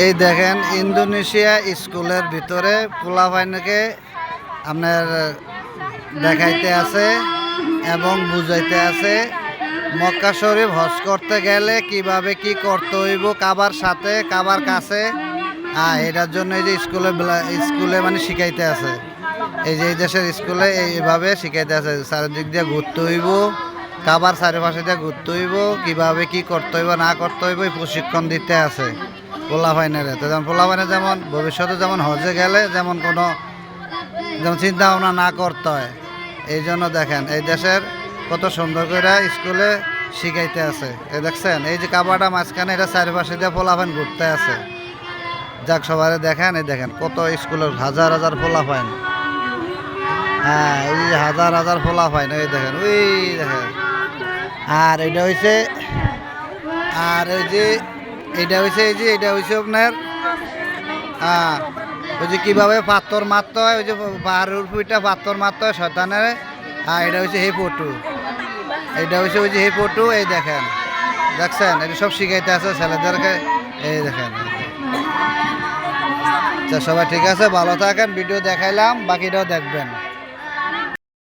এই দেখেন ইন্দোনেশিয়া স্কুলের ভিতরে পোলাপাইনকে আপনার দেখাইতে আছে এবং বুঝাইতে আছে মক্কা শরীফ হজ করতে গেলে কিভাবে কি করতে হইব কাবার সাথে কাবার কাছে। এটার জন্য এই যে স্কুলে মানে শিখাইতে আছে, এই যে এই দেশের স্কুলে এইভাবে শিখাইতে আছে। চারিদিক দিয়ে ঘুরতে হইব, কাবার চারিপাশে দিয়ে ঘুরতে হইব, কিভাবে কি করতে হইব না করতে হইব এই প্রশিক্ষণ দিতে আছে পোলাপাইনের। তো যেমন পোলাপাইনের যেমন ভবিষ্যতে যেমন হজে গেলে যেমন কোনো যেমন চিন্তা ভাবনা না করতে হয়, এই জন্য দেখেন এই দেশের কত সুন্দর করে স্কুলে শিখাইতে আছে। এই দেখছেন এই যে কাবাটা মাঝখানে, এটা চারিপাশে দিয়ে পোলাপাইন ঘুরতে আছে। যাক সবাই দেখেন, এই দেখেন কত স্কুলের হাজার হাজার পোলাপাইন। হ্যাঁ ওই হাজার হাজার পোলাপাইন, এই দেখেন ওই দেখেন। আর এটা হয়েছে, আর এই যে এটা হয়েছে, এই যে এটা হয়েছে আপনার ওই যে কীভাবে পাথর মারতে হয়, ওই যে পাহাড়ের উপরটা পাথর মারতে হয় শয়তানের। এটা হচ্ছে হে পটু, এইটা হচ্ছে ওই যে হে পটু। এই দেখেন দেখছেন এটা সব শিখাইতে আছে ছেলেদেরকে। এই দেখেন। আচ্ছা সবাই ঠিক আছে, ভালো থাকেন, ভিডিও দেখাইলাম, বাকিটাও দেখবেন।